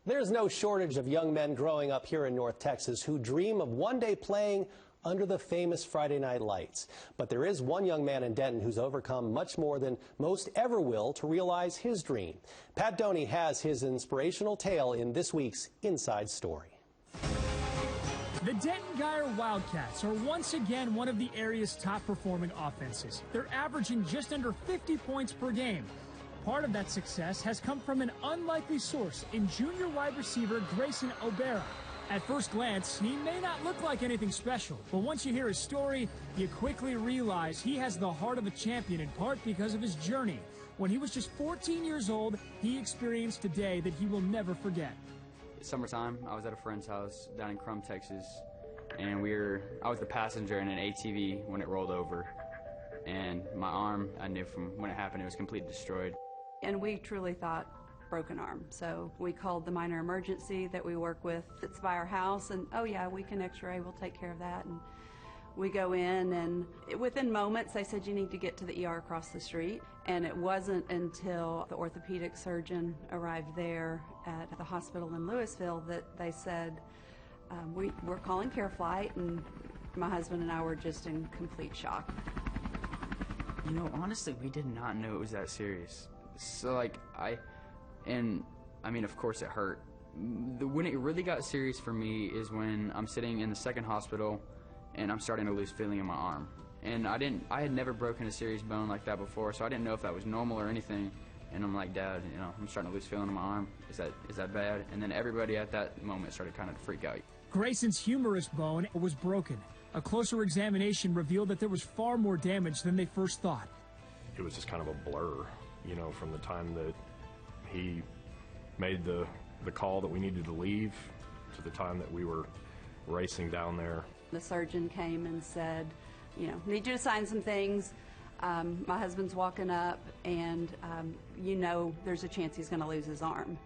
There's no shortage of young men growing up here in North Texas who dream of one day playing under the famous Friday night lights. But there is one young man in Denton who's overcome much more than most ever will to realize his dream. Pat Doney has his inspirational tale in this week's Inside Story. The Denton-Guyer Wildcats are once again one of the area's top performing offenses. They're averaging just under 50 points per game. Part of that success has come from an unlikely source in junior wide receiver Grayson. At first glance, he may not look like anything special, but once you hear his story, you quickly realize he has the heart of a champion, in part because of his journey. When he was just 14 years old, he experienced a day that he will never forget. Summertime, I was at a friend's house down in Crum, Texas, and I was the passenger in an ATV when it rolled over, and my arm, I knew from when it happened, it was completely destroyed. And we truly thought broken arm. So we called the minor emergency that we work with that's by our house, and oh yeah, we can x-ray, we'll take care of that. And we go in, and within moments they said you need to get to the ER across the street. And it wasn't until the orthopedic surgeon arrived there at the hospital in Louisville that they said, we're calling Care Flight, and my husband and I were just in complete shock. You know, honestly, we did not know it was that serious. So I mean, of course it hurt. When it really got serious for me is when I'm sitting in the second hospital and I'm starting to lose feeling in my arm. And I had never broken a serious bone like that before, so I didn't know if that was normal or anything. And I'm like, Dad, you know, I'm starting to lose feeling in my arm. Is that bad? And then everybody at that moment started kind of to freak out. Grayson's humerus bone was broken. A closer examination revealed that there was far more damage than they first thought. It was just kind of a blur, you know, from the time that he made the call that we needed to leave to the time that we were racing down there. The surgeon came and said, you know, need you to sign some things. My husband's walking up, and you know there's a chance he's going to lose his arm.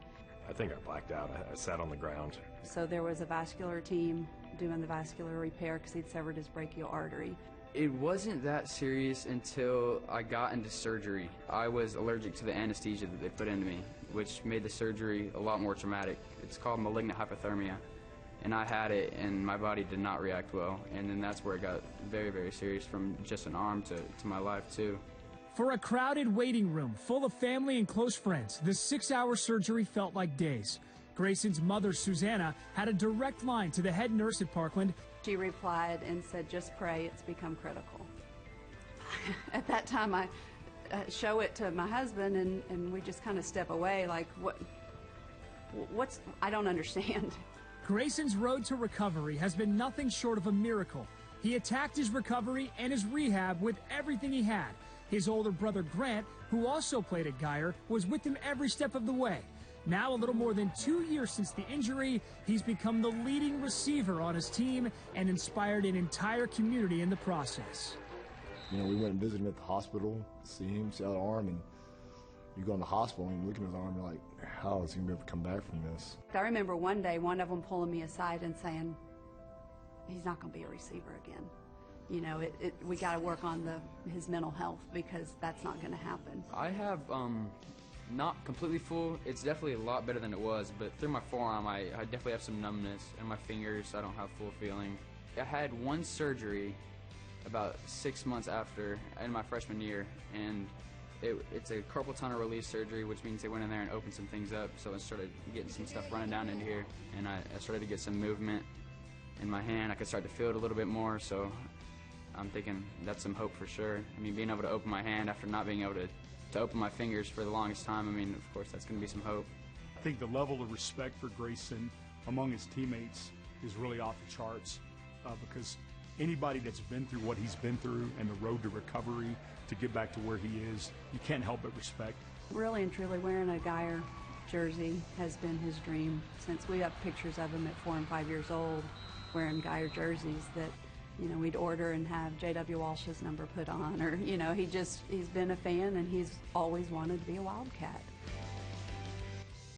I think I blacked out. I sat on the ground. So there was a vascular team doing the vascular repair because he'd severed his brachial artery. It wasn't that serious until I got into surgery. I was allergic to the anesthesia that they put into me, which made the surgery a lot more traumatic. It's called malignant hypothermia. And I had it, and my body did not react well. And then that's where it got very, very serious, from just an arm to my life, too. For a crowded waiting room full of family and close friends, the 6-hour surgery felt like days. Grayson's mother, Susanna, had a direct line to the head nurse at Parkland. She replied and said, just pray, it's become critical. At that time, I show it to my husband, and we just kind of step away like, what's, I don't understand. Grayson's road to recovery has been nothing short of a miracle. He attacked his recovery and his rehab with everything he had. His older brother, Grant, who also played at Guyer, was with him every step of the way. Now, a little more than 2 years since the injury, he's become the leading receiver on his team and inspired an entire community in the process. You know, we went and visited him at the hospital, see him, see how the arm, and you go in the hospital and you look at his arm, you're like, how is he going to be able to come back from this? I remember one day one of them pulling me aside and saying, he's not going to be a receiver again. You know, we got to work on his mental health, because that's not going to happen. I have not completely full. It's definitely a lot better than it was, but through my forearm, I definitely have some numbness, and my fingers, I don't have full feeling. I had one surgery about 6 months after, in my freshman year, and it's a carpal tunnel release surgery, which means they went in there and opened some things up, so I started getting some stuff running down into here, and I started to get some movement in my hand. I could start to feel it a little bit more, so I'm thinking that's some hope for sure. I mean, being able to open my hand after not being able to open my fingers for the longest time, I mean, of course, that's going to be some hope. I think the level of respect for Grayson among his teammates is really off the charts, because anybody that's been through what he's been through and the road to recovery to get back to where he is, you can't help but respect. Really and truly, wearing a Guyer jersey has been his dream since we have pictures of him at 4 and 5 years old wearing Guyer jerseys that, you know, we'd order and have J.W. Walsh's number put on, or, you know, he's been a fan, and he's always wanted to be a Wildcat.